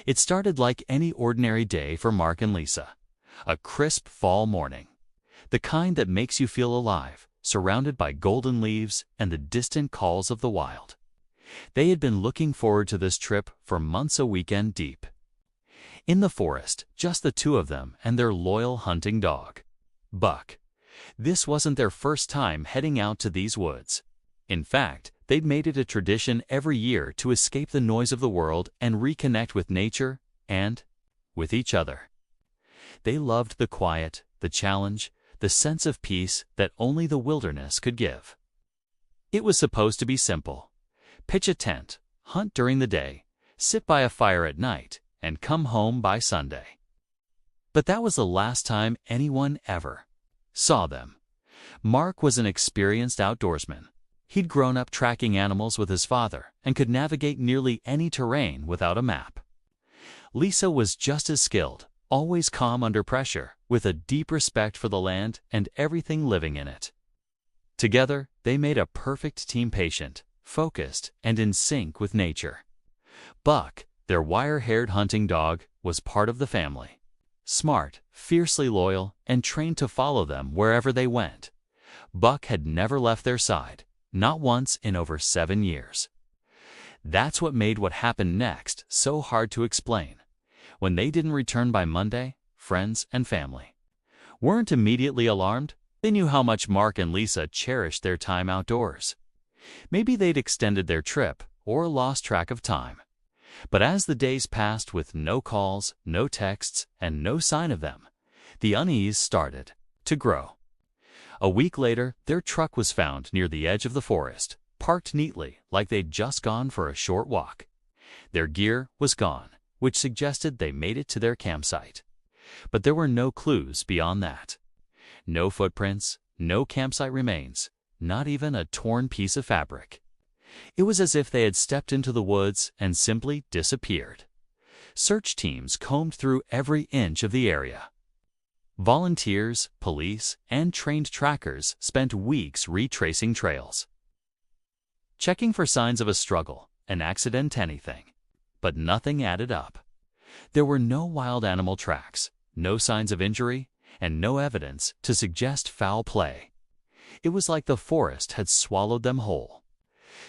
It started like any ordinary day for Mark and Lisa. A crisp fall morning. The kind that makes you feel alive, surrounded by golden leaves and the distant calls of the wild. They had been looking forward to this trip for months, a weekend deep. In the forest, just the two of them and their loyal hunting dog, Buck. This wasn't their first time heading out to these woods. In fact, they'd made it a tradition every year to escape the noise of the world and reconnect with nature and with each other. They loved the quiet, the challenge, the sense of peace that only the wilderness could give. It was supposed to be simple. Pitch a tent, hunt during the day, sit by a fire at night, and come home by Sunday. But that was the last time anyone ever saw them. Mark was an experienced outdoorsman. He'd grown up tracking animals with his father and could navigate nearly any terrain without a map. Lisa was just as skilled, always calm under pressure, with a deep respect for the land and everything living in it. Together, they made a perfect team, patient, focused, and in sync with nature. Buck, their wire-haired hunting dog, was part of the family. Smart, fiercely loyal, and trained to follow them wherever they went. Buck had never left their side, not once in over 7 years. That's what made what happened next so hard to explain. When they didn't return by Monday, friends and family weren't immediately alarmed. They knew how much Mark and Lisa cherished their time outdoors. Maybe they'd extended their trip or lost track of time. But as the days passed with no calls, no texts, and no sign of them, the unease started to grow. A week later, their truck was found near the edge of the forest, parked neatly like they'd just gone for a short walk. Their gear was gone, which suggested they made it to their campsite. But there were no clues beyond that. No footprints, no campsite remains, not even a torn piece of fabric. It was as if they had stepped into the woods and simply disappeared. Search teams combed through every inch of the area. Volunteers, police, and trained trackers spent weeks retracing trails, checking for signs of a struggle, an accident, anything. But nothing added up. There were no wild animal tracks, no signs of injury, and no evidence to suggest foul play. It was like the forest had swallowed them whole.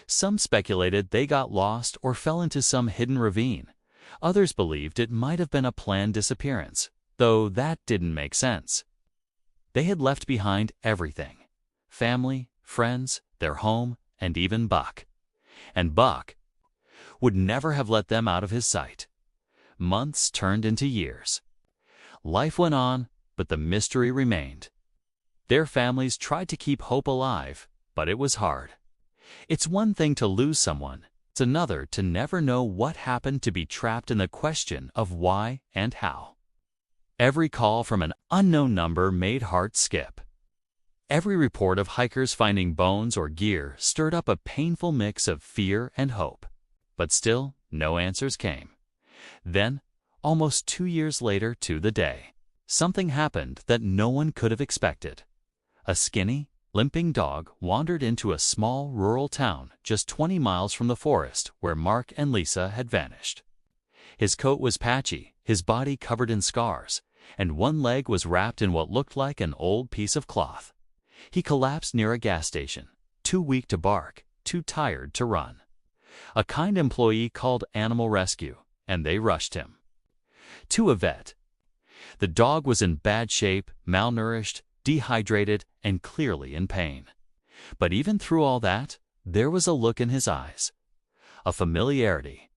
Some speculated they got lost or fell into some hidden ravine. Others believed it might have been a planned disappearance, though that didn't make sense. They had left behind everything: family, friends, their home, and even Buck. And Buck would never have let them out of his sight. Months turned into years. Life went on, but the mystery remained. Their families tried to keep hope alive, but it was hard. It's one thing to lose someone. It's another to never know what happened, to be trapped in the question of why and how. Every call from an unknown number made hearts skip. Every report of hikers finding bones or gear stirred up a painful mix of fear and hope. But still, no answers came. Then, almost 2 years later to the day, something happened that no one could have expected. A skinny, limping dog wandered into a small rural town just 20 miles from the forest where Mark and Lisa had vanished. His coat was patchy, his body covered in scars, and one leg was wrapped in what looked like an old piece of cloth. He collapsed near a gas station, too weak to bark, too tired to run. A kind employee called Animal Rescue, and they rushed him to a vet. The dog was in bad shape, malnourished, dehydrated, and clearly in pain. But even through all that, there was a look in his eyes, a familiarity,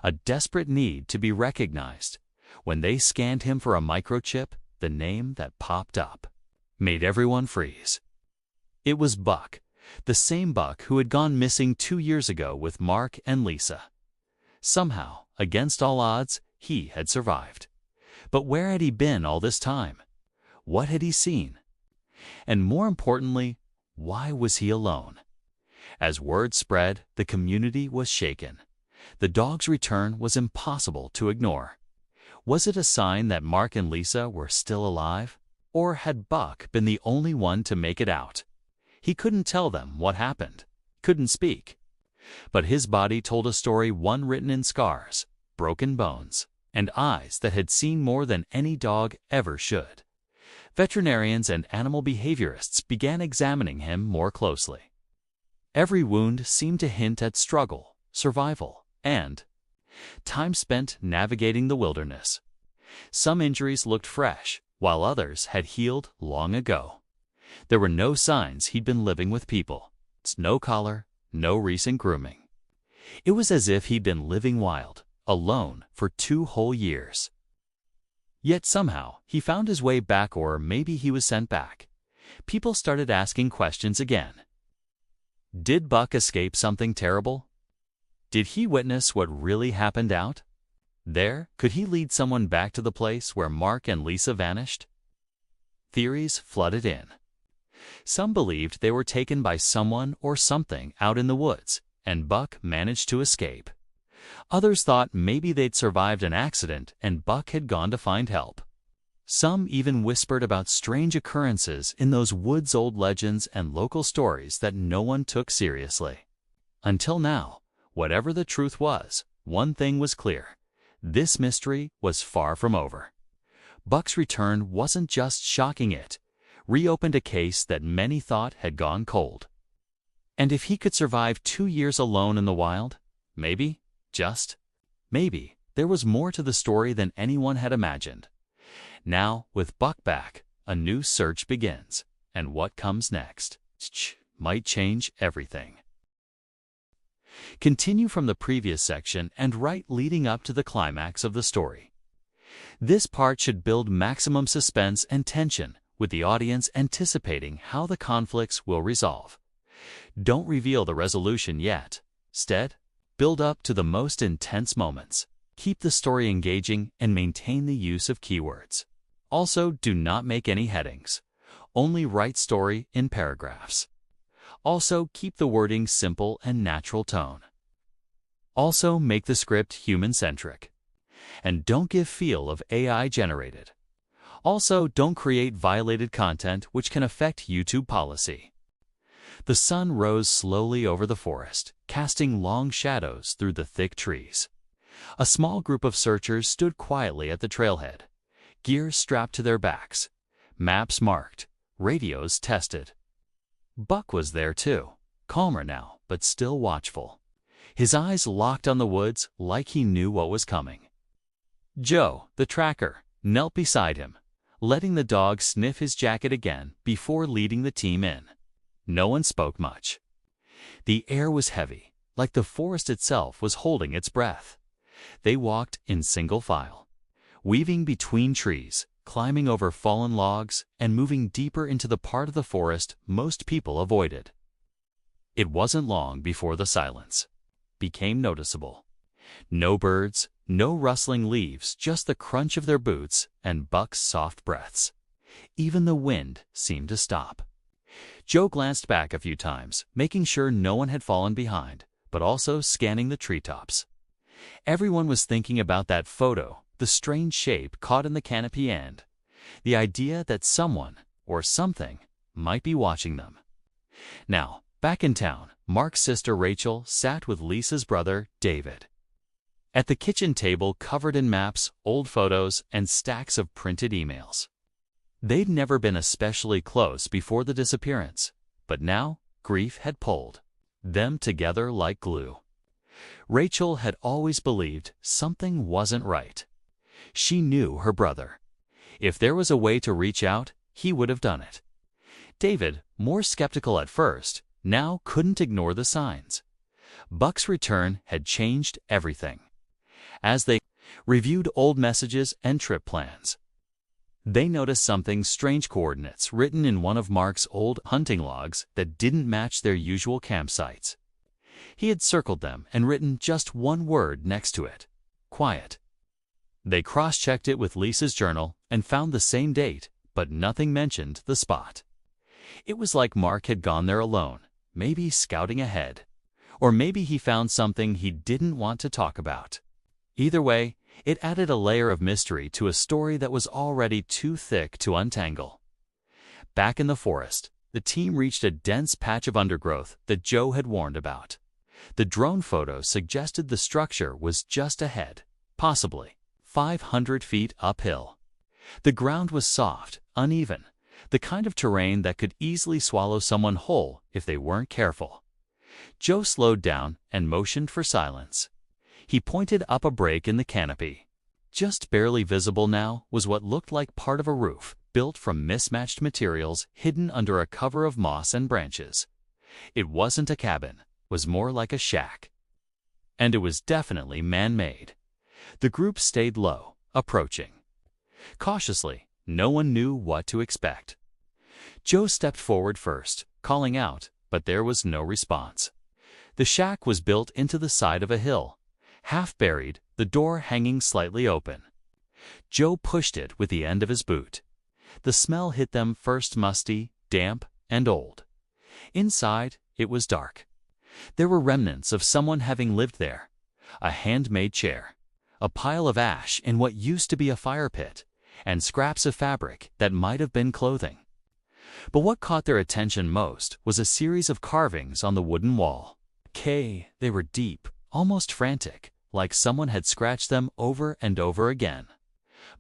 a desperate need to be recognized. When they scanned him for a microchip, the name that popped up made everyone freeze. It was Buck, the same Buck who had gone missing 2 years ago with Mark and Lisa. Somehow, against all odds, he had survived. But where had he been all this time? What had he seen? And more importantly, why was he alone? As word spread, the community was shaken. The dog's return was impossible to ignore. Was it a sign that Mark and Lisa were still alive? Or had Buck been the only one to make it out? He couldn't tell them what happened, couldn't speak. But his body told a story, one written in scars, broken bones, and eyes that had seen more than any dog ever should. Veterinarians and animal behaviorists began examining him more closely. Every wound seemed to hint at struggle, survival, and time spent navigating the wilderness. Some injuries looked fresh, while others had healed long ago. There were no signs he'd been living with people. No collar, no recent grooming. It was as if he'd been living wild, alone, for 2 whole years. Yet somehow, he found his way back, or maybe he was sent back. People started asking questions again. Did Buck escape something terrible? Did he witness what really happened out there? Could he lead someone back to the place where Mark and Lisa vanished? Theories flooded in. Some believed they were taken by someone or something out in the woods, and Buck managed to escape. Others thought maybe they'd survived an accident and Buck had gone to find help. Some even whispered about strange occurrences in those woods-old legends and local stories that no one took seriously. Until now, whatever the truth was, one thing was clear. This mystery was far from over. Buck's return wasn't just shocking, it reopened a case that many thought had gone cold. And if he could survive 2 years alone in the wild, maybe, just maybe, there was more to the story than anyone had imagined. Now, with Buck back, a new search begins, and what comes next might change everything. Continue from the previous section and right leading up to the climax of the story. This part should build maximum suspense and tension, with the audience anticipating how the conflicts will resolve. Don't reveal the resolution yet. Instead, build up to the most intense moments. Keep the story engaging and maintain the use of keywords. Also, do not make any headings. Only write story in paragraphs. Also, keep the wording simple and natural tone. Also, make the script human-centric. And don't give feel of AI generated. Also, don't create violated content which can affect YouTube policy. The sun rose slowly over the forest, casting long shadows through the thick trees. A small group of searchers stood quietly at the trailhead, gear strapped to their backs, maps marked, radios tested. Buck was there too, calmer now, but still watchful. His eyes locked on the woods like he knew what was coming. Joe, the tracker, knelt beside him, letting the dog sniff his jacket again before leading the team in. No one spoke much. The air was heavy, like the forest itself was holding its breath. They walked in single file, weaving between trees, climbing over fallen logs, and moving deeper into the part of the forest most people avoided. It wasn't long before the silence became noticeable. No birds, no rustling leaves, just the crunch of their boots and Buck's soft breaths. Even the wind seemed to stop. Joe glanced back a few times, making sure no one had fallen behind, but also scanning the treetops. Everyone was thinking about that photo, the strange shape caught in the canopy, and the idea that someone or something might be watching them. Now, back in town, Mark's sister Rachel sat with Lisa's brother, David, at the kitchen table covered in maps, old photos, and stacks of printed emails. They'd never been especially close before the disappearance, but now grief had pulled them together like glue. Rachel had always believed something wasn't right. She knew her brother. If there was a way to reach out, he would have done it. David, more skeptical at first, now couldn't ignore the signs. Buck's return had changed everything. As they reviewed old messages and trip plans, they noticed something strange: coordinates written in one of Mark's old hunting logs that didn't match their usual campsites. He had circled them and written just one word next to it: quiet. They cross-checked it with Lisa's journal and found the same date, but nothing mentioned the spot. It was like Mark had gone there alone, maybe scouting ahead. Or maybe he found something he didn't want to talk about. Either way, it added a layer of mystery to a story that was already too thick to untangle. Back in the forest, the team reached a dense patch of undergrowth that Joe had warned about. The drone photo suggested the structure was just ahead, possibly 500 feet uphill. The ground was soft, uneven, the kind of terrain that could easily swallow someone whole if they weren't careful. Joe slowed down and motioned for silence. He pointed up a break in the canopy. Just barely visible now was what looked like part of a roof built from mismatched materials hidden under a cover of moss and branches. It wasn't a cabin, was more like a shack. And it was definitely man-made. The group stayed low, approaching. Cautiously, no one knew what to expect. Joe stepped forward first, calling out, but there was no response. The shack was built into the side of a hill, half buried, the door hanging slightly open. Joe pushed it with the end of his boot. The smell hit them first musty, damp, and old. Inside, it was dark. There were remnants of someone having lived there. A handmade chair, a pile of ash in what used to be a fire pit, and scraps of fabric that might have been clothing. But what caught their attention most was a series of carvings on the wooden wall. They were deep, almost frantic, like someone had scratched them over and over again.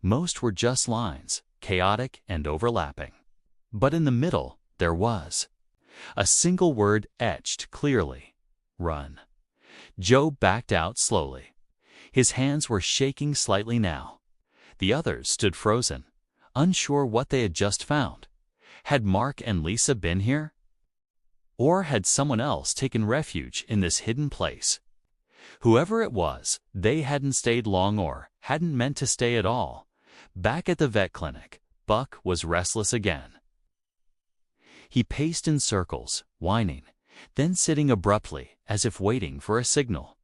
Most were just lines, chaotic and overlapping. But in the middle, there was a single word etched clearly: run. Joe backed out slowly. His hands were shaking slightly now. The others stood frozen, unsure what they had just found. Had Mark and Lisa been here? Or had someone else taken refuge in this hidden place? Whoever it was, they hadn't stayed long or hadn't meant to stay at all. Back at the vet clinic, Buck was restless again. He paced in circles, whining, then sitting abruptly as if waiting for a signal.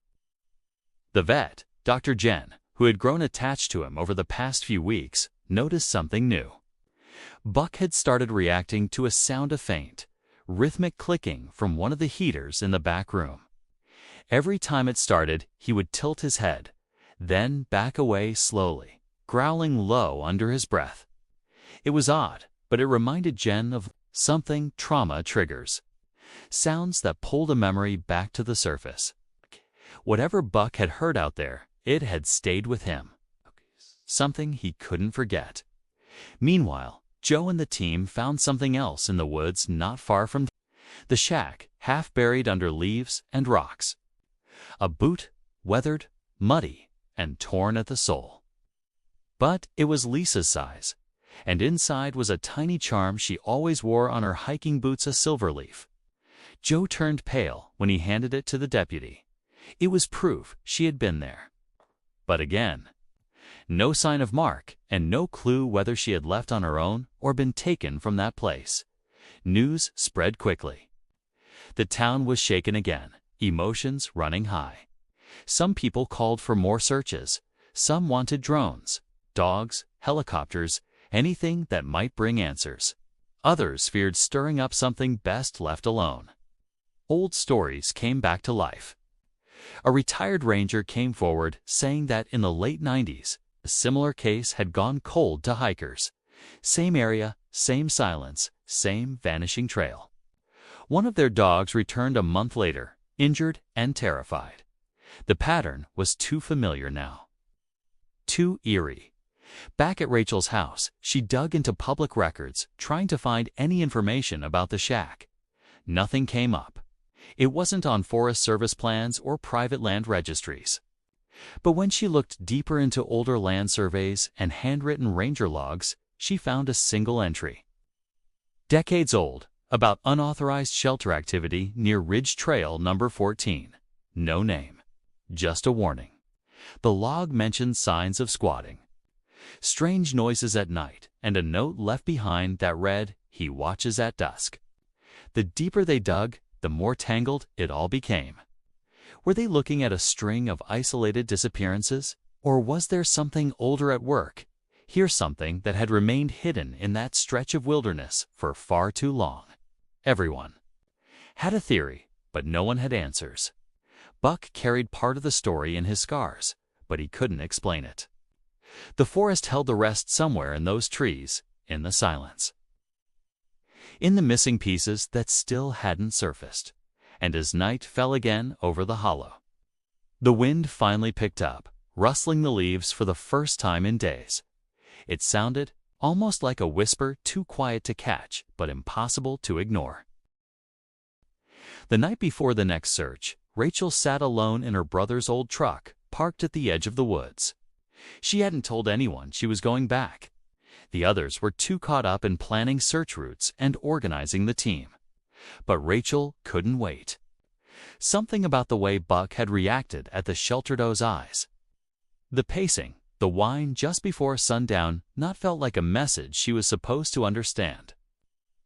The vet, Dr. Jen, who had grown attached to him over the past few weeks, noticed something new. Buck had started reacting to a sound of faint, rhythmic clicking from one of the heaters in the back room. Every time it started, he would tilt his head, then back away slowly, growling low under his breath. It was odd, but it reminded Jen of something trauma triggers. Sounds that pulled a memory back to the surface. Whatever Buck had heard out there, it had stayed with him. Something he couldn't forget. Meanwhile, Joe and the team found something else in the woods not far from the shack, half buried under leaves and rocks. A boot, weathered, muddy, and torn at the sole. But it was Lisa's size, and inside was a tiny charm she always wore on her hiking boots, a silver leaf. Joe turned pale when he handed it to the deputy. It was proof she had been there. But again, no sign of Mark, and no clue whether she had left on her own or been taken from that place. News spread quickly. The town was shaken again, emotions running high. Some people called for more searches. Some wanted drones, dogs, helicopters, anything that might bring answers. Others feared stirring up something best left alone. Old stories came back to life. A retired ranger came forward saying that in the late 90s, a similar case had gone cold to hikers. Same area, same silence, same vanishing trail. One of their dogs returned a month later, injured and terrified. The pattern was too familiar now. Too eerie. Back at Rachel's house, she dug into public records, trying to find any information about the shack. Nothing came up. It wasn't on Forest Service plans or private land registries. But when she looked deeper into older land surveys and handwritten ranger logs, she found a single entry. Decades old, about unauthorized shelter activity near Ridge Trail number 14. No name. Just a warning. The log mentioned signs of squatting. Strange noises at night, and a note left behind that read, "He watches at dusk." The deeper they dug, the more tangled it all became. Were they looking at a string of isolated disappearances? Or was there something older at work? Here's something that had remained hidden in that stretch of wilderness for far too long. Everyone had a theory, but no one had answers. Buck carried part of the story in his scars, but he couldn't explain it. The forest held the rest somewhere in those trees, in the silence. In the missing pieces that still hadn't surfaced. And as night fell again over the hollow, the wind finally picked up, rustling the leaves for the first time in days. It sounded almost like a whisper, too quiet to catch, but impossible to ignore. The night before the next search, Rachel sat alone in her brother's old truck, parked at the edge of the woods. She hadn't told anyone she was going back. The others were too caught up in planning search routes and organizing the team. But Rachel couldn't wait. Something about the way Buck had reacted at the sheltered-O's eyes. The pacing, the whine just before sundown, not felt like a message she was supposed to understand.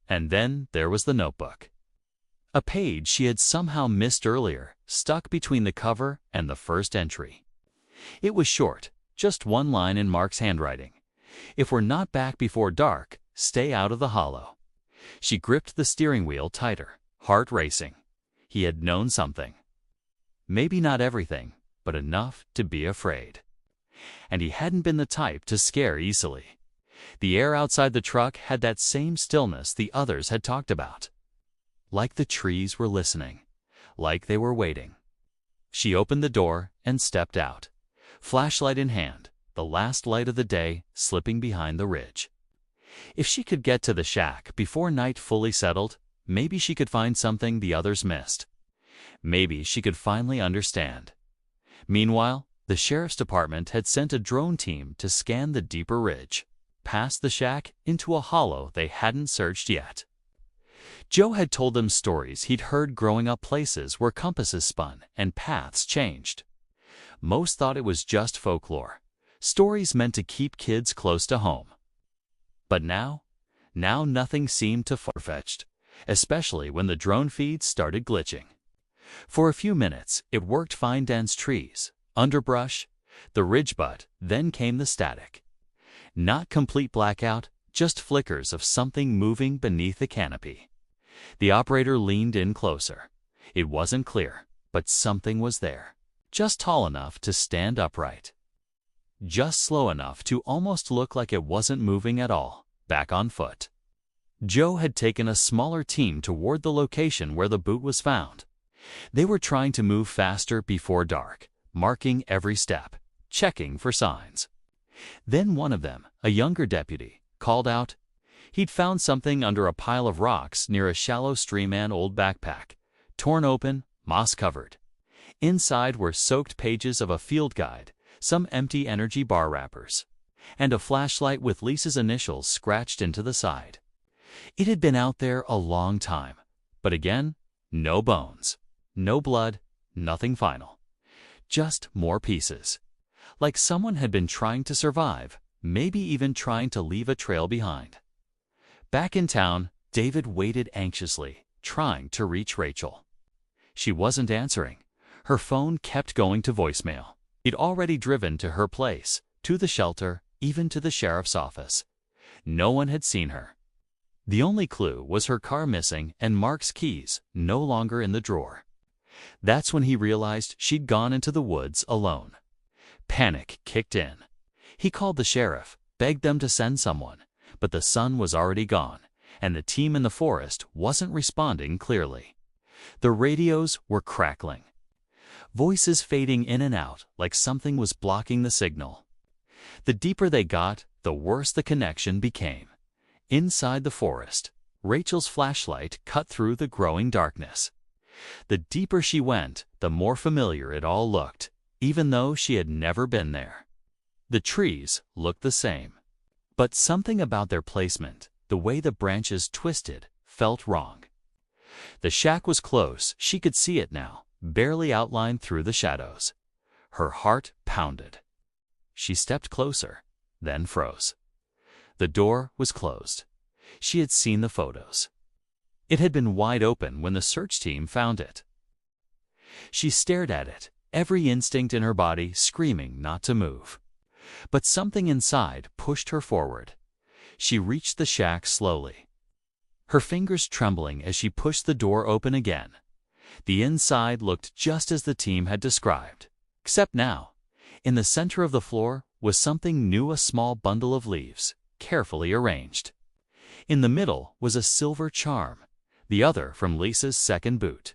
And then there was the notebook. A page she had somehow missed earlier, stuck between the cover and the first entry. It was short, just one line in Mark's handwriting. "If we're not back before dark, stay out of the hollow." She gripped the steering wheel tighter, heart racing. He had known something. Maybe not everything, but enough to be afraid. And he hadn't been the type to scare easily. The air outside the truck had that same stillness the others had talked about. Like the trees were listening, like they were waiting. She opened the door and stepped out, flashlight in hand, the last light of the day slipping behind the ridge. If she could get to the shack before night fully settled, maybe she could find something the others missed. Maybe she could finally understand. Meanwhile, the sheriff's department had sent a drone team to scan the deeper ridge, past the shack into a hollow they hadn't searched yet. Joe had told them stories he'd heard growing up, places where compasses spun and paths changed. Most thought it was just folklore, stories meant to keep kids close to home. But now nothing seemed too far-fetched, especially when the drone feed started glitching. For a few minutes, it worked fine. Dense trees, underbrush, the ridge butt, then came the static. Not complete blackout, just flickers of something moving beneath the canopy. The operator leaned in closer. It wasn't clear, but something was there, just tall enough to stand upright. Just slow enough to almost look like it wasn't moving at all, back on foot. Joe had taken a smaller team toward the location where the boot was found. They were trying to move faster before dark, marking every step, checking for signs. Then one of them, a younger deputy, called out. He'd found something under a pile of rocks near a shallow stream, an old backpack, torn open, moss-covered. Inside were soaked pages of a field guide, some empty energy bar wrappers, and a flashlight with Lisa's initials scratched into the side. It had been out there a long time, but again, no bones, no blood, nothing final. Just more pieces. Like someone had been trying to survive, maybe even trying to leave a trail behind. Back in town, David waited anxiously, trying to reach Rachel. She wasn't answering. Her phone kept going to voicemail. He'd already driven to her place, to the shelter, even to the sheriff's office. No one had seen her. The only clue was her car missing and Mark's keys no longer in the drawer. That's when he realized she'd gone into the woods alone. Panic kicked in. He called the sheriff, begged them to send someone, but the sun was already gone, and the team in the forest wasn't responding clearly. The radios were crackling, voices fading in and out like something was blocking the signal. The deeper they got, the worse the connection became. Inside the forest, Rachel's flashlight cut through the growing darkness. The deeper she went, the more familiar it all looked, even though she had never been there. The trees looked the same, but something about their placement, the way the branches twisted, felt wrong. The shack was close. She could see it now, barely outlined through the shadows. Her heart pounded. She stepped closer, then froze. The door was closed. She had seen the photos. It had been wide open when the search team found it. She stared at it, every instinct in her body screaming not to move. But something inside pushed her forward. She reached the shack slowly, her fingers trembling as she pushed the door open again. The inside looked just as the team had described, except now, in the center of the floor was something new, a small bundle of leaves, carefully arranged. In the middle was a silver charm, the other from Lisa's second boot.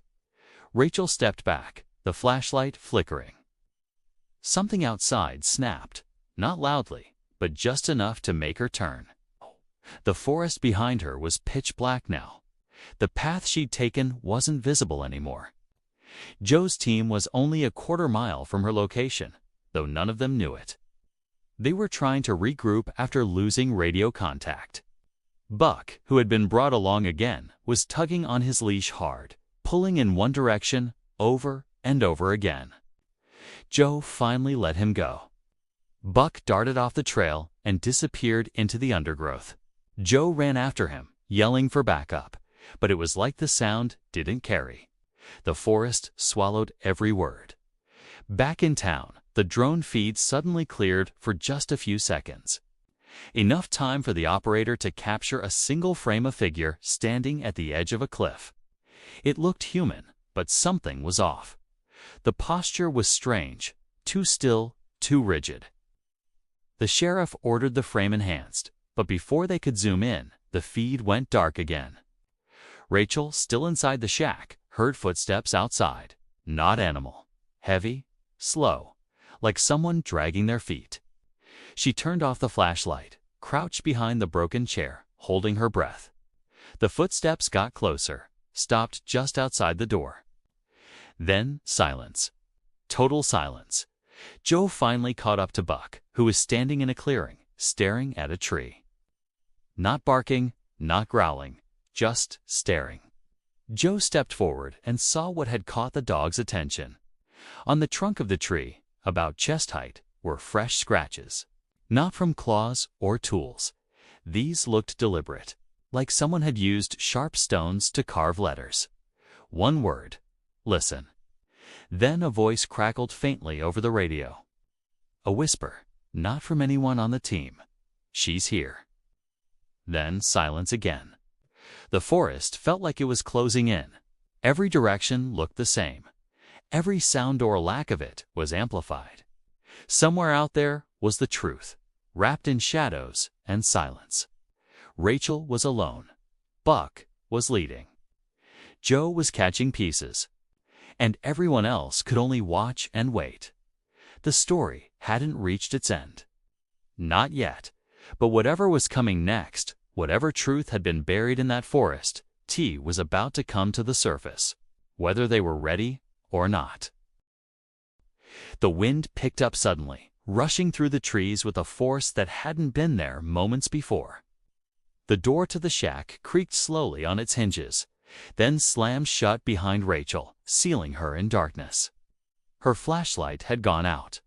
Rachel stepped back, the flashlight flickering. something outside snapped, not loudly, but just enough to make her turn. The forest behind her was pitch black now. The path she'd taken wasn't visible anymore. Joe's team was only a quarter-mile from her location, though none of them knew it. They were trying to regroup after losing radio contact. Buck, who had been brought along again, was tugging on his leash hard, pulling in one direction over and over again. Joe finally let him go. Buck darted off the trail and disappeared into the undergrowth. Joe ran after him, yelling for backup, but it was like the sound didn't carry. The forest swallowed every word. Back in town, the drone feed suddenly cleared for just a few seconds. Enough time for the operator to capture a single frame of figure standing at the edge of a cliff. It looked human, but something was off. The posture was strange, too still, too rigid. The sheriff ordered the frame enhanced, but before they could zoom in, the feed went dark again. Rachel, still inside the shack, heard footsteps outside. Not animal. Heavy, slow, like someone dragging their feet. She turned off the flashlight, crouched behind the broken chair, holding her breath. The footsteps got closer, stopped just outside the door. Then silence. Total silence. Joe finally caught up to Buck, who was standing in a clearing, staring at a tree. Not barking, not growling, just staring. Joe stepped forward and saw what had caught the dog's attention. On the trunk of the tree, about chest height, were fresh scratches. Not from claws or tools. These looked deliberate, like someone had used sharp stones to carve letters. One word: listen. Then a voice crackled faintly over the radio. A whisper, not from anyone on the team. She's here. Then silence again. The forest felt like it was closing in. Every direction looked the same. Every sound or lack of it was amplified. Somewhere out there was the truth, wrapped in shadows and silence. Rachel was alone. Buck was leading. Joe was catching pieces. And everyone else could only watch and wait. The story hadn't reached its end. Not yet. But whatever was coming next, whatever truth had been buried in that forest, T was about to come to the surface, whether they were ready or not. The wind picked up suddenly, rushing through the trees with a force that hadn't been there moments before. The door to the shack creaked slowly on its hinges, then slammed shut behind Rachel, sealing her in darkness. Her flashlight had gone out.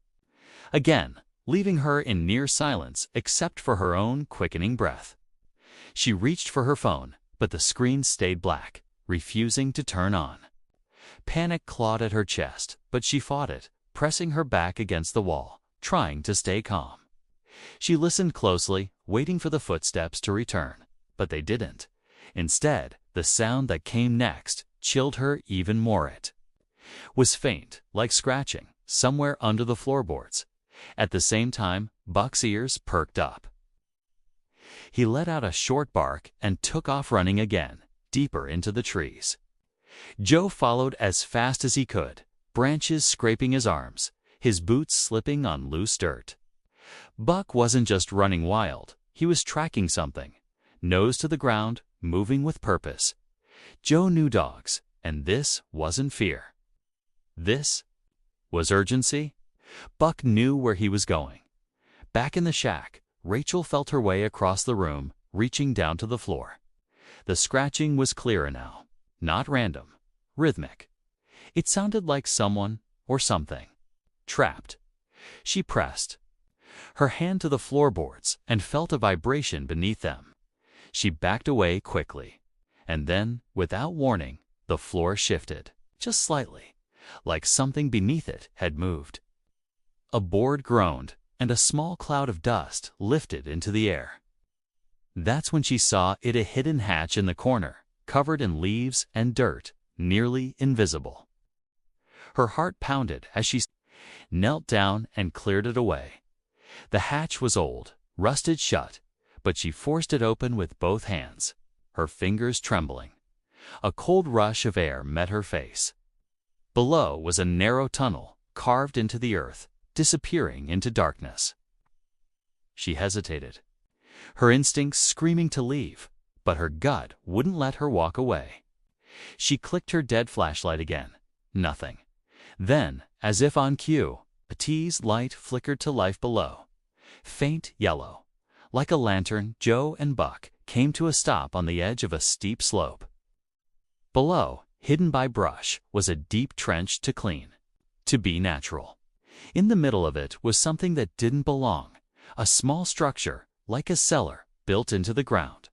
Again, leaving her in near silence except for her own quickening breath. She reached for her phone, but the screen stayed black, refusing to turn on. Panic clawed at her chest, but she fought it, pressing her back against the wall, trying to stay calm. She listened closely, waiting for the footsteps to return, but they didn't. Instead, the sound that came next chilled her even more. It was faint, like scratching, somewhere under the floorboards. At the same time, Buck's ears perked up. He let out a short bark and took off running again, deeper into the trees. Joe followed as fast as he could, branches scraping his arms, his boots slipping on loose dirt. Buck wasn't just running wild, he was tracking something, nose to the ground, moving with purpose. Joe knew dogs, and this wasn't fear. This was urgency. Buck knew where he was going. Back in the shack, Rachel felt her way across the room, reaching down to the floor. The scratching was clearer now, not random, rhythmic. It sounded like someone or something trapped. She pressed her hand to the floorboards and felt a vibration beneath them. She backed away quickly, and then, without warning, the floor shifted, just slightly, like something beneath it had moved. A board groaned, and a small cloud of dust lifted into the air. That's when she saw it, a hidden hatch in the corner, covered in leaves and dirt, nearly invisible. Her heart pounded as she knelt down and cleared it away. The hatch was old, rusted shut, but she forced it open with both hands, her fingers trembling. A cold rush of air met her face. Below was a narrow tunnel, carved into the earth, disappearing into darkness. She hesitated, her instincts screaming to leave, but her gut wouldn't let her walk away. She clicked her dead flashlight again. Nothing. Then, as if on cue, a teased light flickered to life below. Faint yellow. Like a lantern, Joe and Buck came to a stop on the edge of a steep slope. Below, hidden by brush, was a deep trench to clean, to be natural. In the middle of it was something that didn't belong, a small structure, like a cellar, built into the ground.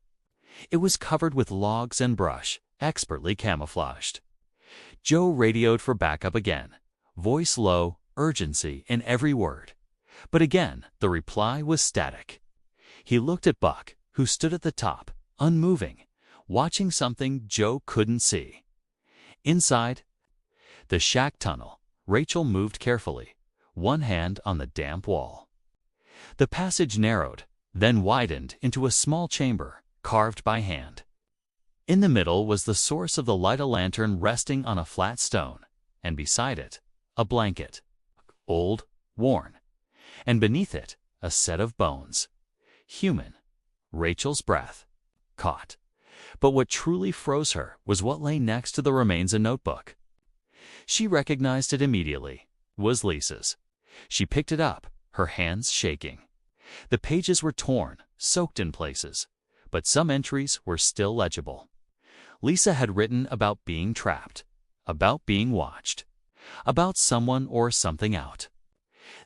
It was covered with logs and brush, expertly camouflaged. Joe radioed for backup again, voice low, urgency in every word. But again, the reply was static. He looked at Buck, who stood at the top, unmoving, watching something Joe couldn't see. Inside the shack tunnel, Rachel moved carefully, one hand on the damp wall. The passage narrowed, then widened into a small chamber, carved by hand. In the middle was the source of the light, a lantern resting on a flat stone, and beside it, a blanket, old, worn, and beneath it, a set of bones. Human. Rachel's breath caught. But what truly froze her was what lay next to the remains, a notebook. She recognized it immediately. It was Lisa's. She picked it up, her hands shaking. The pages were torn, soaked in places, but some entries were still legible. Lisa had written about being trapped, about being watched, about someone or something out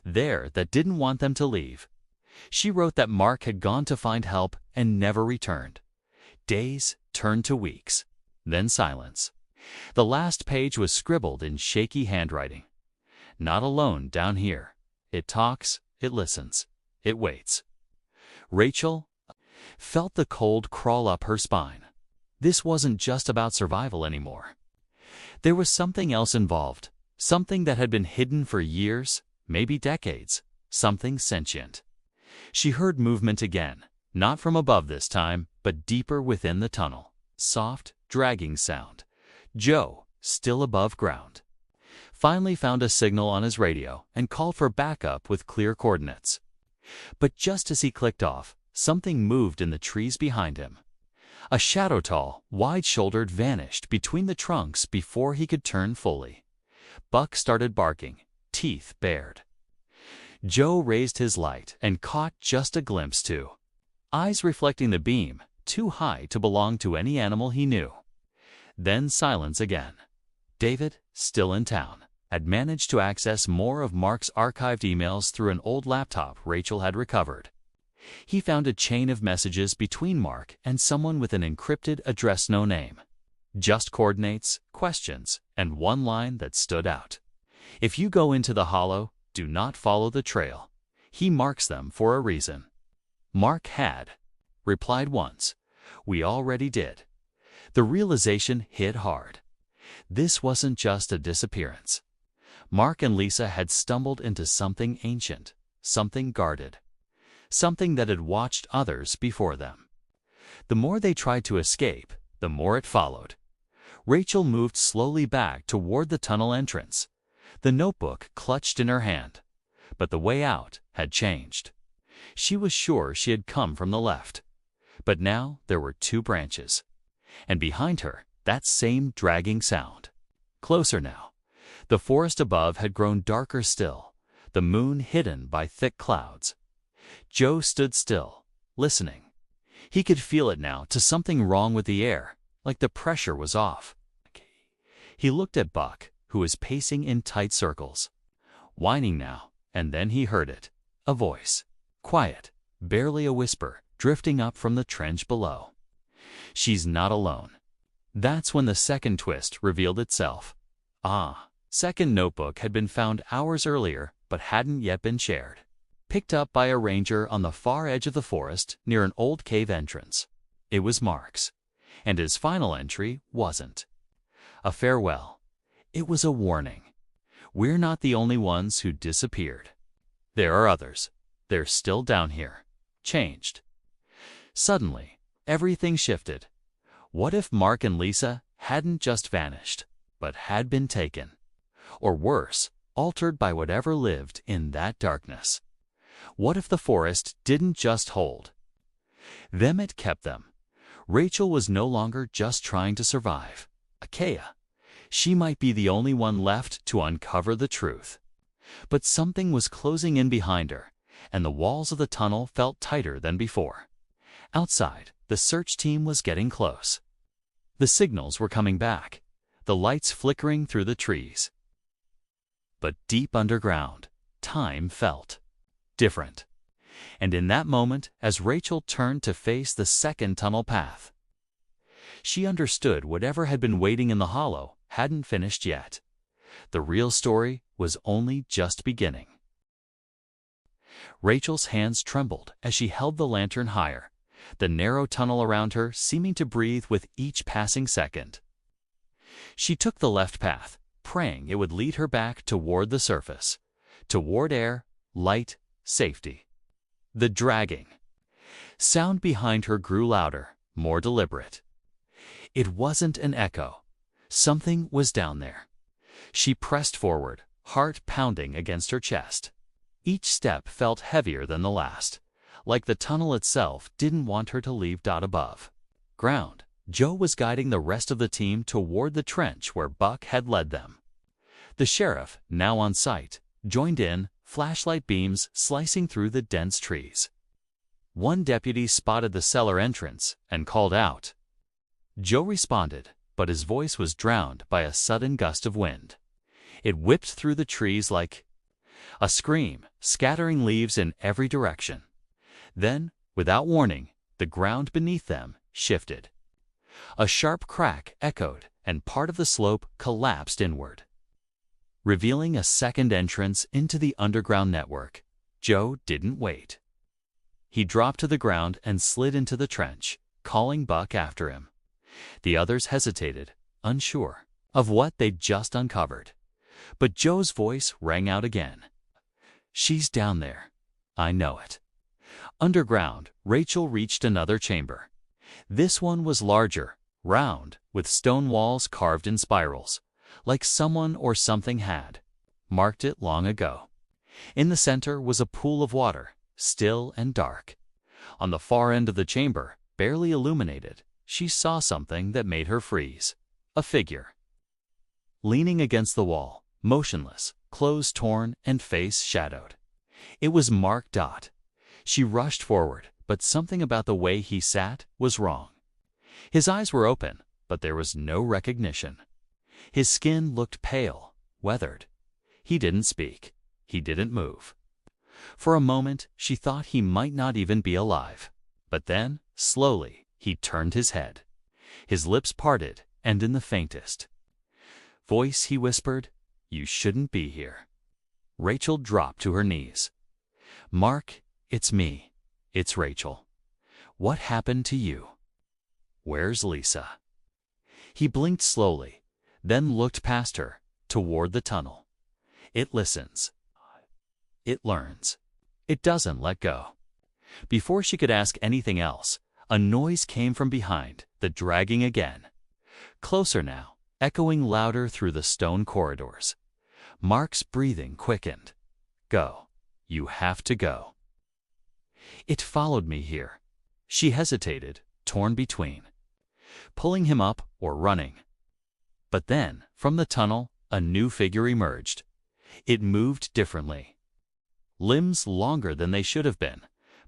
there that didn't want them to leave. She wrote that Mark had gone to find help and never returned. Days turned to weeks, then silence. The last page was scribbled in shaky handwriting. Not alone down here. It talks, it listens, it waits. Rachel felt the cold crawl up her spine. This wasn't just about survival anymore. There was something else involved, something that had been hidden for years, maybe decades, something sentient. She heard movement again, not from above this time, but deeper within the tunnel. Soft, dragging sound. Joe, still above ground, finally found a signal on his radio and called for backup with clear coordinates. But just as he clicked off, something moved in the trees behind him. A shadow, tall, wide-shouldered, vanished between the trunks before he could turn fully. Buck started barking, teeth bared. Joe raised his light and caught just a glimpse too. Eyes reflecting the beam, too high to belong to any animal he knew. Then silence again. David, still in town, had managed to access more of Mark's archived emails through an old laptop Rachel had recovered. He found a chain of messages between Mark and someone with an encrypted address, no name. Just coordinates, questions, and one line that stood out. If you go into the hollow, do not follow the trail. He marks them for a reason. Mark had replied once. We already did. The realization hit hard. This wasn't just a disappearance. Mark and Lisa had stumbled into something ancient, something guarded, something that had watched others before them. The more they tried to escape, the more it followed. Rachel moved slowly back toward the tunnel entrance, the notebook clutched in her hand. But the way out had changed. She was sure she had come from the left. But now there were two branches. And behind her, that same dragging sound. Closer now. The forest above had grown darker still, the moon hidden by thick clouds. Joe stood still, listening. He could feel it now, to something wrong with the air, like the pressure was off. He looked at Buck, who was pacing in tight circles, whining now, and then he heard it. A voice. Quiet, barely a whisper, drifting up from the trench below. She's not alone. That's when the second twist revealed itself. Second notebook had been found hours earlier, but hadn't yet been shared. Picked up by a ranger on the far edge of the forest near an old cave entrance. It was Mark's. And his final entry wasn't a farewell. It was a warning. We're not the only ones who disappeared. There are others. They're still down here. Changed. Suddenly, everything shifted. What if Mark and Lisa hadn't just vanished, but had been taken? Or worse, altered by whatever lived in that darkness. What if the forest didn't just hold them, it kept them? Rachel was no longer just trying to survive. Achaia. She might be the only one left to uncover the truth. But something was closing in behind her, and the walls of the tunnel felt tighter than before. Outside, the search team was getting close. The signals were coming back, the lights flickering through the trees. But deep underground, time felt different. And in that moment, as Rachel turned to face the second tunnel path, she understood whatever had been waiting in the hollow hadn't finished yet. The real story was only just beginning. Rachel's hands trembled as she held the lantern higher, the narrow tunnel around her seeming to breathe with each passing second. She took the left path, praying it would lead her back toward the surface, toward air, light, safety. The dragging sound behind her grew louder, more deliberate. It wasn't an echo. Something was down there. She pressed forward, heart pounding against her chest. Each step felt heavier than the last, like the tunnel itself didn't want her to leave above ground. Joe was guiding the rest of the team toward the trench where Buck had led them. The sheriff, now on site, joined in, flashlight beams slicing through the dense trees. One deputy spotted the cellar entrance and called out. Joe responded, but his voice was drowned by a sudden gust of wind. It whipped through the trees like a scream, scattering leaves in every direction. Then, without warning, the ground beneath them shifted. A sharp crack echoed, and part of the slope collapsed inward, revealing a second entrance into the underground network. Joe didn't wait. He dropped to the ground and slid into the trench, calling Buck after him. The others hesitated, unsure of what they'd just uncovered. But Joe's voice rang out again. She's down there. I know it. Underground, Rachel reached another chamber. This one was larger, round, with stone walls carved in spirals, like someone or something had marked it long ago. In the center was a pool of water, still and dark. On the far end of the chamber, barely illuminated, she saw something that made her freeze. A figure, leaning against the wall, motionless, clothes torn and face shadowed. It was Mark Dot. She rushed forward, but something about the way he sat was wrong. His eyes were open, but there was no recognition. His skin looked pale, weathered. He didn't speak. He didn't move. For a moment, she thought he might not even be alive. But then, slowly, he turned his head. His lips parted, and in the faintest voice he whispered, "You shouldn't be here." Rachel dropped to her knees. "Mark, it's me. It's Rachel. What happened to you? Where's Lisa?" He blinked slowly, then looked past her, toward the tunnel. It listens. It learns. It doesn't let go. Before she could ask anything else, a noise came from behind, the dragging again. Closer now, echoing louder through the stone corridors. Mark's breathing quickened. "Go. You have to go." "It followed me here." She hesitated, torn between pulling him up or running. But then, from the tunnel, a new figure emerged. It moved differently. Limbs longer than they should have been,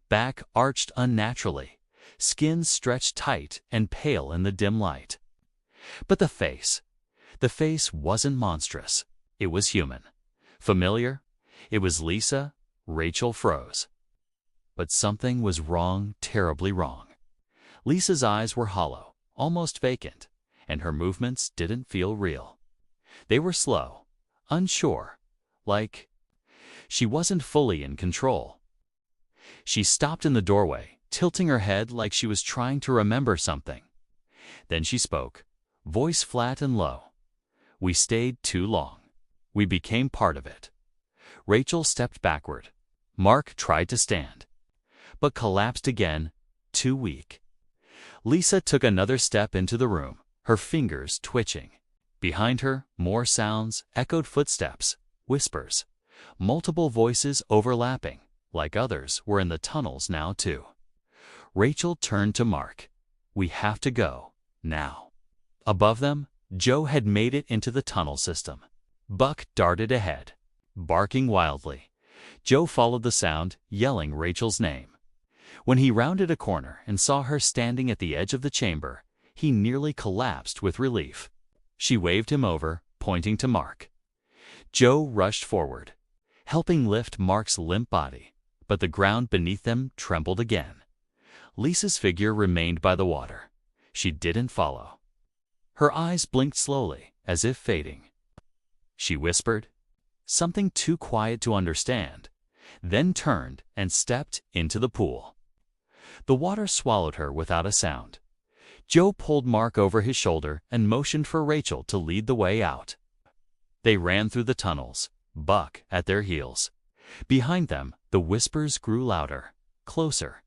back arched unnaturally, skin stretched tight and pale in the dim light. But the face wasn't monstrous. It was human. Familiar. It was Lisa. Rachel froze. But something was wrong, terribly wrong. Lisa's eyes were hollow, almost vacant, and her movements didn't feel real. They were slow, unsure, like she wasn't fully in control. She stopped in the doorway, tilting her head like she was trying to remember something. Then she spoke, voice flat and low. "We stayed too long. We became part of it." Rachel stepped backward. Mark tried to stand, but collapsed again, too weak. Lisa took another step into the room, her fingers twitching. Behind her, more sounds, echoed footsteps, whispers, multiple voices overlapping, like others were in the tunnels now too. Rachel turned to Mark. "We have to go, now." Above them, Joe had made it into the tunnel system. Buck darted ahead, barking wildly. Joe followed the sound, yelling Rachel's name. When he rounded a corner and saw her standing at the edge of the chamber, he nearly collapsed with relief. She waved him over, pointing to Mark. Joe rushed forward, helping lift Mark's limp body, but the ground beneath them trembled again. Lisa's figure remained by the water. She didn't follow. Her eyes blinked slowly, as if fading. She whispered, something too quiet to understand, then turned and stepped into the pool. The water swallowed her without a sound. Joe pulled Mark over his shoulder and motioned for Rachel to lead the way out. They ran through the tunnels, Buck at their heels. Behind them, the whispers grew louder, closer.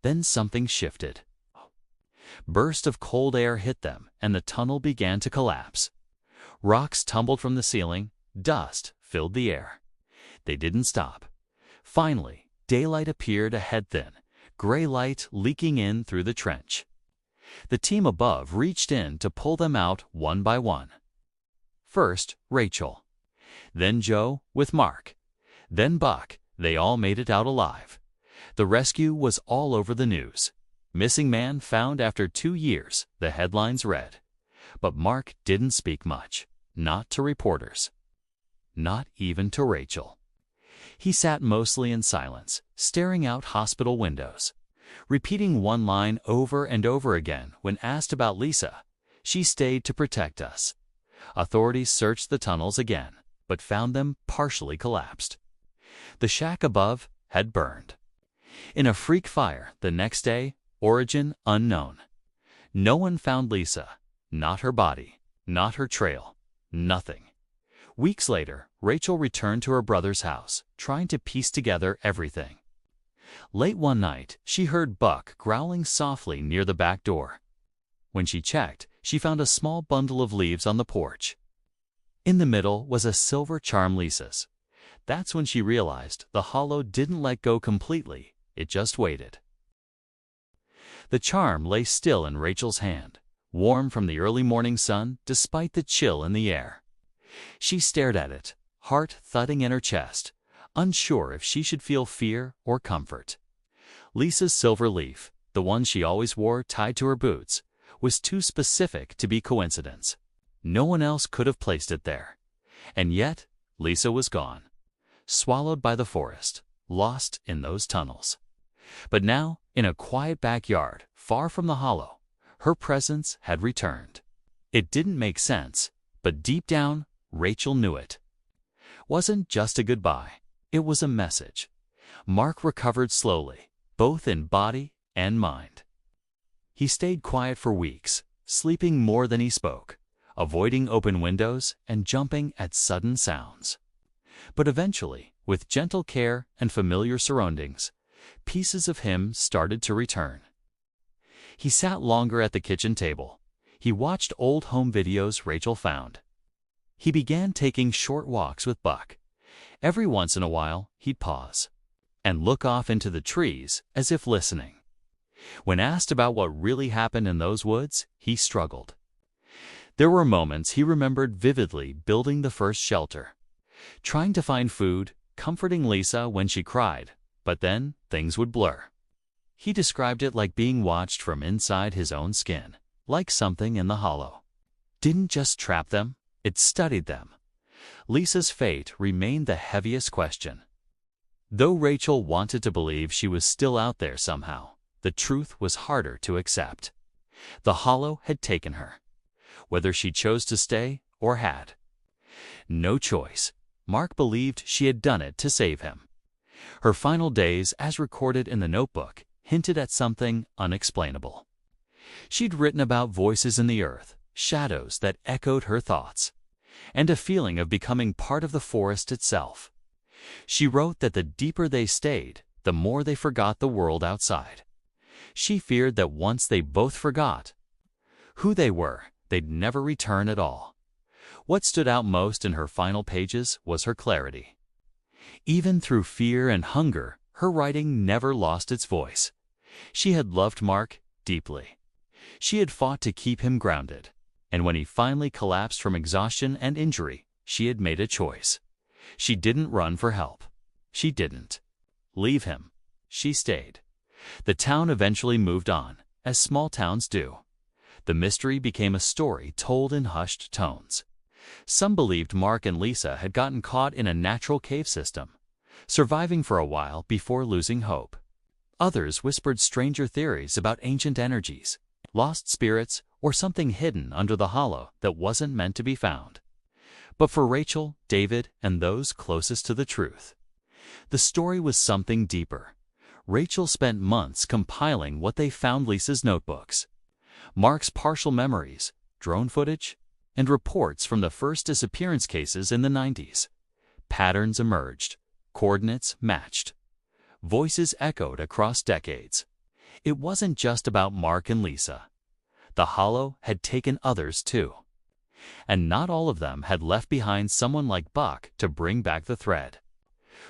Then something shifted. Burst of cold air hit them, and the tunnel began to collapse. Rocks tumbled from the ceiling, dust filled the air. They didn't stop. Finally, daylight appeared ahead, thin, gray light leaking in through the trench. The team above reached in to pull them out one by one. First, Rachel. Then Joe with Mark. Then Buck. They all made it out alive. The rescue was all over the news. "Missing man found after 2 years," the headlines read. But Mark didn't speak much, not to reporters, not even to Rachel. He sat mostly in silence, staring out hospital windows, repeating one line over and over again when asked about Lisa. "She stayed to protect us." Authorities searched the tunnels again, but found them partially collapsed. The shack above had burned. In a freak fire the next day, origin unknown. No one found Lisa, not her body, not her trail, nothing. Weeks later, Rachel returned to her brother's house, trying to piece together everything. Late one night, she heard Buck growling softly near the back door. When she checked, she found a small bundle of leaves on the porch. In the middle was a silver charm Lisa's. That's when she realized the hollow didn't let go completely, it just waited. The charm lay still in Rachel's hand, warm from the early morning sun despite the chill in the air. She stared at it, heart thudding in her chest, unsure if she should feel fear or comfort. Lisa's silver leaf, the one she always wore tied to her boots, was too specific to be coincidence. No one else could have placed it there. And yet, Lisa was gone, swallowed by the forest, lost in those tunnels. But now, in a quiet backyard, far from the hollow, her presence had returned. It didn't make sense, but deep down, Rachel knew it. Wasn't just a goodbye, it was a message. Mark recovered slowly, both in body and mind. He stayed quiet for weeks, sleeping more than he spoke, avoiding open windows and jumping at sudden sounds. But eventually, with gentle care and familiar surroundings, pieces of him started to return. He sat longer at the kitchen table. He watched old home videos Rachel found. He began taking short walks with Buck. Every once in a while, he'd pause and look off into the trees as if listening. When asked about what really happened in those woods, he struggled. There were moments he remembered vividly building the first shelter, trying to find food, comforting Lisa when she cried, but then things would blur. He described it like being watched from inside his own skin, like something in the hollow didn't just trap them, it studied them. Lisa's fate remained the heaviest question. Though Rachel wanted to believe she was still out there somehow, the truth was harder to accept. The hollow had taken her, whether she chose to stay or had no choice. Mark believed she had done it to save him. Her final days, as recorded in the notebook, hinted at something unexplainable. She'd written about voices in the earth, shadows that echoed her thoughts, and a feeling of becoming part of the forest itself. She wrote that the deeper they stayed, the more they forgot the world outside. She feared that once they both forgot who they were, they'd never return at all. What stood out most in her final pages was her clarity. Even through fear and hunger, her writing never lost its voice. She had loved Mark deeply. She had fought to keep him grounded. And when he finally collapsed from exhaustion and injury, she had made a choice. She didn't run for help. She didn't leave him. She stayed. The town eventually moved on, as small towns do. The mystery became a story told in hushed tones. Some believed Mark and Lisa had gotten caught in a natural cave system, surviving for a while before losing hope. Others whispered stranger theories about ancient energies, lost spirits, or something hidden under the hollow that wasn't meant to be found. But for Rachel, David, and those closest to the truth, the story was something deeper. Rachel spent months compiling what they found: Lisa's notebooks, Mark's partial memories, drone footage, and reports from the first disappearance cases in the 90s. Patterns emerged, coordinates matched, voices echoed across decades. It wasn't just about Mark and Lisa. The hollow had taken others too. And not all of them had left behind someone like Buck to bring back the thread.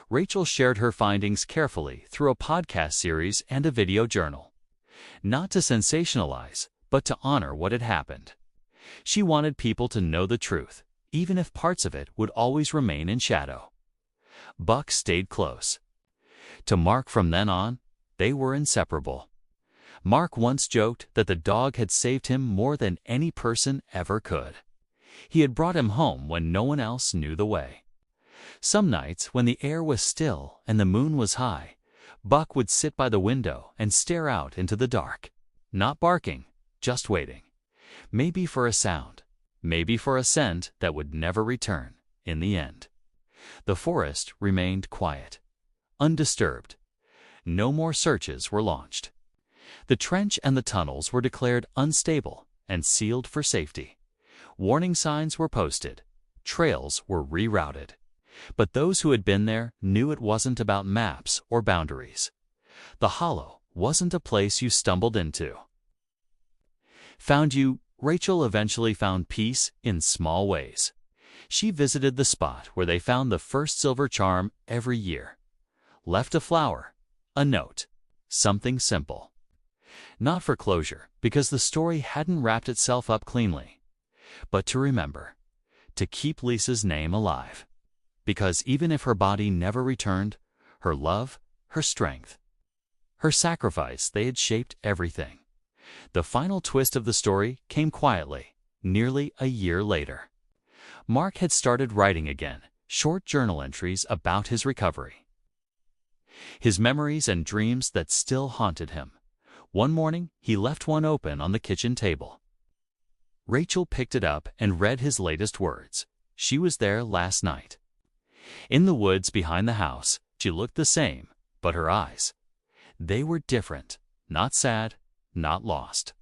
Rachel shared her findings carefully through a podcast series and a video journal. Not to sensationalize, but to honor what had happened. She wanted people to know the truth, even if parts of it would always remain in shadow. Buck stayed close. To Mark from then on, they were inseparable. Mark once joked that the dog had saved him more than any person ever could. He had brought him home when no one else knew the way. Some nights, when the air was still and the moon was high, Buck would sit by the window and stare out into the dark, not barking, just waiting. Maybe for a sound, maybe for a scent that would never return in the end. The forest remained quiet, undisturbed. No more searches were launched. The trench and the tunnels were declared unstable and sealed for safety. Warning signs were posted. Trails were rerouted. But those who had been there knew it wasn't about maps or boundaries. The hollow wasn't a place you stumbled into. Rachel eventually found peace in small ways. She visited the spot where they found the first silver charm every year. Left a flower, a note, something simple. Not for closure, because the story hadn't wrapped itself up cleanly, but to remember, to keep Lisa's name alive. Because even if her body never returned, her love, her strength, her sacrifice, they had shaped everything. The final twist of the story came quietly, nearly a year later. Mark had started writing again, short journal entries about his recovery. His memories and dreams that still haunted him. One morning, he left one open on the kitchen table. Rachel picked it up and read his latest words. She was there last night. In the woods behind the house, she looked the same, but her eyes, they were different, not sad, not lost.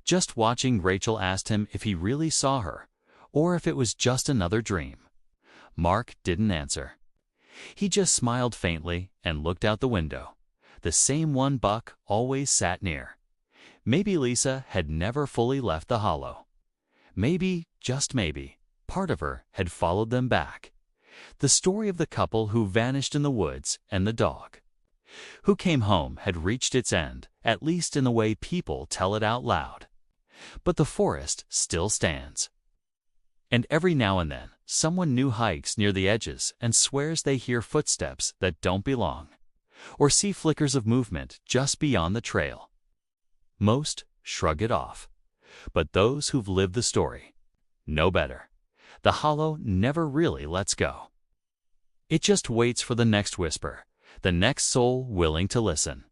Just watching, Rachel asked him if he really saw her, or if it was just another dream. Mark didn't answer. He just smiled faintly and looked out the window, the same one Buck always sat near. Maybe Lisa had never fully left the hollow. Maybe, just maybe, part of her had followed them back. The story of the couple who vanished in the woods and the dog who came home had reached its end, at least in the way people tell it out loud. But the forest still stands. And every now and then, someone new hikes near the edges and swears they hear footsteps that don't belong, or see flickers of movement just beyond the trail. Most shrug it off, but those who've lived the story know better. The hollow never really lets go. It just waits for the next whisper, the next soul willing to listen.